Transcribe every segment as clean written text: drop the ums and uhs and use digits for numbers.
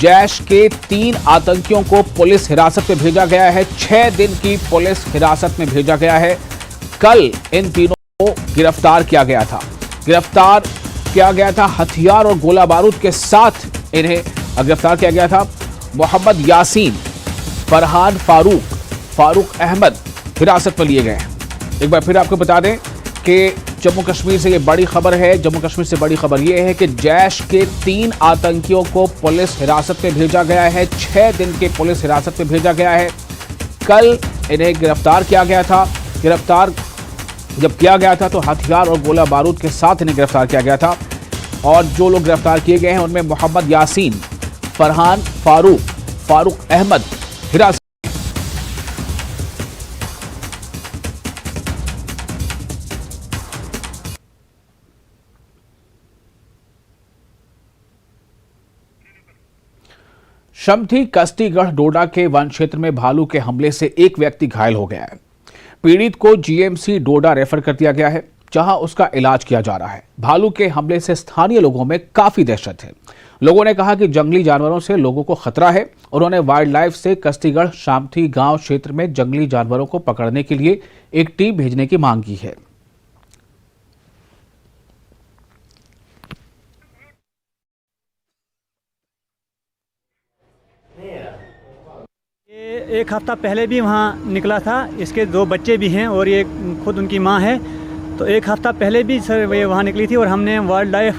जैश के 3 आतंकियों को पुलिस हिरासत में भेजा गया है। 6 दिन की पुलिस हिरासत में भेजा गया है। कल इन तीनों को गिरफ्तार किया गया था। हथियार और गोला बारूद के साथ इन्हें गिरफ्तार किया गया था। मोहम्मद यासीन, फरहान, फारूक अहमद हिरासत में लिए गए हैं। एक बार फिर आपको बता दें कि जम्मू कश्मीर से ये बड़ी खबर है। जम्मू कश्मीर से बड़ी खबर यह है कि जैश के 3 आतंकियों को पुलिस हिरासत में भेजा गया है। 6 दिन के पुलिस हिरासत में भेजा गया है। कल इन्हें गिरफ्तार किया गया था। गिरफ्तार जब किया गया था तो हथियार और गोला बारूद के साथ इन्हें गिरफ्तार किया गया था। और जो लोग गिरफ्तार किए गए हैं उनमें मोहम्मद यासीन, फरहान, फारूक अहमद हिरासत। शमठी कस्टीगढ़ डोडा के वन क्षेत्र में भालू के हमले से एक व्यक्ति घायल हो गया है। पीड़ित को जीएमसी डोडा रेफर कर दिया गया है, जहां उसका इलाज किया जा रहा है। भालू के हमले से स्थानीय लोगों में काफी दहशत है। लोगों ने कहा कि जंगली जानवरों से लोगों को खतरा है। उन्होंने वाइल्ड लाइफ से कस्टीगढ़ शामठी गांव क्षेत्र में जंगली जानवरों को पकड़ने के लिए एक टीम भेजने की मांग की है। एक हफ्ता पहले भी वहाँ निकला था। इसके 2 बच्चे भी हैं और ये खुद उनकी माँ है। तो एक हफ्ता पहले भी सर ये वहाँ निकली थी और हमने वाइल्ड लाइफ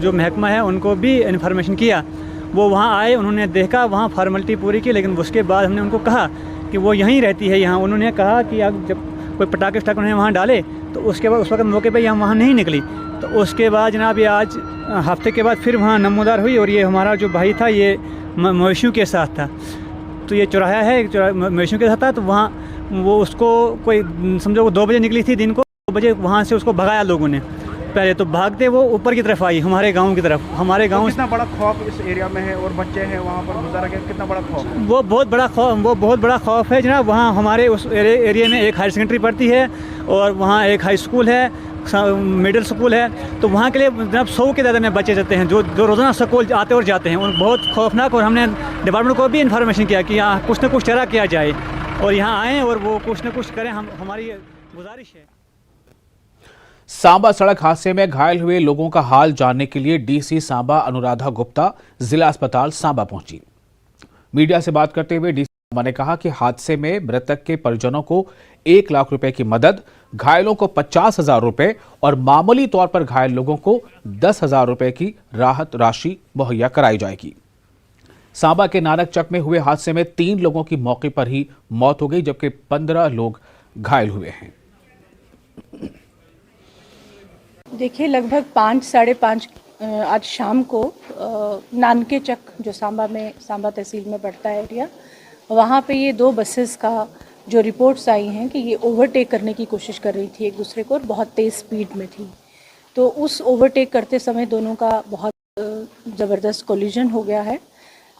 जो महकमा है उनको भी इन्फॉर्मेशन किया। वो वहाँ आए, उन्होंने देखा, वहाँ फॉर्मेलिटी पूरी की। लेकिन उसके बाद हमने उनको कहा कि वो यहीं रहती है यहाँ। उन्होंने कहा कि अब जब कोई पटाखे वटाखे उन्होंने वहाँ डाले तो उसके बाद उस वक्त मौके पर हम वहाँ नहीं निकली। तो उसके बाद जनाब ये आज हफ्ते के बाद फिर वहाँ नमोदार हुई और ये हमारा जो भाई था ये मवेशियों के साथ था। तो ये चौराहा है, मवेशियों के साथ था। तो वहाँ वो उसको कोई समझो वो 2 बजे निकली थी दिन को, 2 बजे वहाँ से उसको भगाया लोगों ने। पहले तो भागते वो ऊपर की तरफ आई, हमारे गांव की तरफ। हमारे गांव तो कितना बड़ा खौफ इस एरिया में है और बच्चे हैं वहाँ पर गुजारा गया, कितना बड़ा खौफ है? वो बहुत बड़ा खौफ है जनाब। वहाँ हमारे उस एरिया में एक हायर सेकेंडरी पढ़ती है और वहाँ एक हाई स्कूल है, मिडिल स्कूल है। तो वहाँ के लिए जनाब 100 के दायरे में बच्चे जाते हैं जो रोज़ाना स्कूल आते और जाते हैं। उन बहुत खौफनाक। और हमने डिपार्टमेंट को भी इन्फॉर्मेशन किया कि यहाँ कुछ ना कुछ चारा किया जाए और यहाँ आएँ और वो कुछ ना कुछ करें। हमारी गुजारिश है। सांबा सड़क हादसे में घायल हुए लोगों का हाल जानने के लिए डीसी सांबा अनुराधा गुप्ता जिला अस्पताल सांबा पहुंची। मीडिया से बात करते हुए डीसी सांबा ने कहा कि हादसे में मृतक के परिजनों को 1 लाख रुपए की मदद, घायलों को 50,000 रुपए और मामूली तौर पर घायल लोगों को 10,000 रुपए की राहत राशि मुहैया कराई जाएगी। सांबा के नानकचक में हुए हादसे में 3 लोगों की मौके पर ही मौत हो गई, जबकि 15 लोग घायल हुए हैं। देखिए, लगभग 5, साढ़े 5 आज शाम को नानकेचक जो सांबा तहसील में पड़ता है एरिया, वहाँ पे ये 2 बसेस का जो रिपोर्ट्स आई हैं कि ये ओवरटेक करने की कोशिश कर रही थी एक दूसरे को और बहुत तेज़ स्पीड में थी। तो उस ओवरटेक करते समय दोनों का बहुत ज़बरदस्त कोलिजन हो गया है,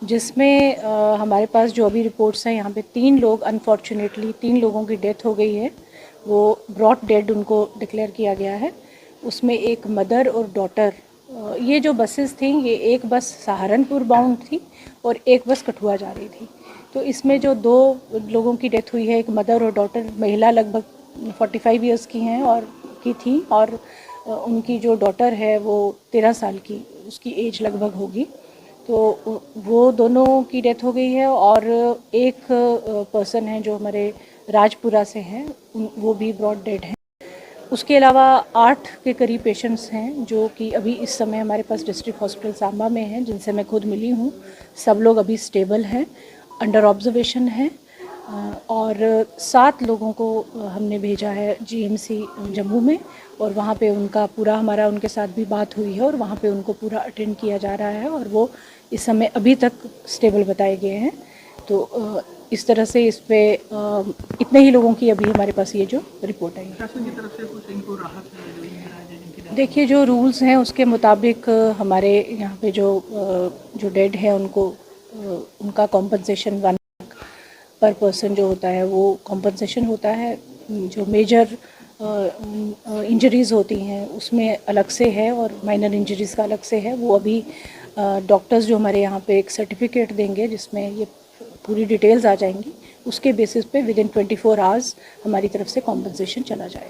जिसमें हमारे पास जो अभी रिपोर्ट्स हैं यहाँ पे 3 लोग, अनफॉर्चुनेटली 3 लोगों की डेथ हो गई है। वो ब्रॉड डेड उनको डिक्लेयर किया गया है। उसमें एक मदर और डॉटर। ये जो बसेस थी, ये एक बस सहारनपुर बाउंड थी और एक बस कठुआ जा रही थी। तो इसमें जो 2 लोगों की डेथ हुई है, एक मदर और डॉटर, महिला लगभग 45 इयर्स की हैं और उनकी जो डॉटर है वो 13 साल की उसकी एज लगभग होगी। तो वो दोनों की डेथ हो गई है। और एक पर्सन है जो हमारे राजपुरा से हैं, वो भी ब्रॉड डेड हैं। उसके अलावा 8 के करीब पेशेंट्स हैं जो कि अभी इस समय हमारे पास डिस्ट्रिक्ट हॉस्पिटल सांबा में हैं, जिनसे मैं खुद मिली हूँ। सब लोग अभी स्टेबल हैं, अंडर ऑब्जर्वेशन है। और 7 लोगों को हमने भेजा है जीएमसी जम्मू में और वहाँ पे उनका पूरा, हमारा उनके साथ भी बात हुई है और वहाँ पे उनको पूरा अटेंड किया जा रहा है और वो इस समय अभी तक स्टेबल बताए गए हैं। तो इस तरह से इस पे इतने ही लोगों की अभी हमारे पास ये जो रिपोर्ट आई है। देखिए, जो रूल्स हैं उसके मुताबिक हमारे यहाँ पे जो डेड है उनको उनका कॉम्पनसेशन 1 लाख पर पर्सन जो होता है वो कॉम्पनसेशन होता है। जो मेजर इंजरीज़ होती हैं उसमें अलग से है और माइनर इंजरीज़ का अलग से है। वो अभी डॉक्टर्स जो हमारे यहाँ पे एक सर्टिफिकेट देंगे जिसमें ये पूरी डिटेल्स आ जाएंगी, उसके बेसिस पे विद इन 24 आवर्स हमारी तरफ से कॉम्पनसेशन चला जाएगा।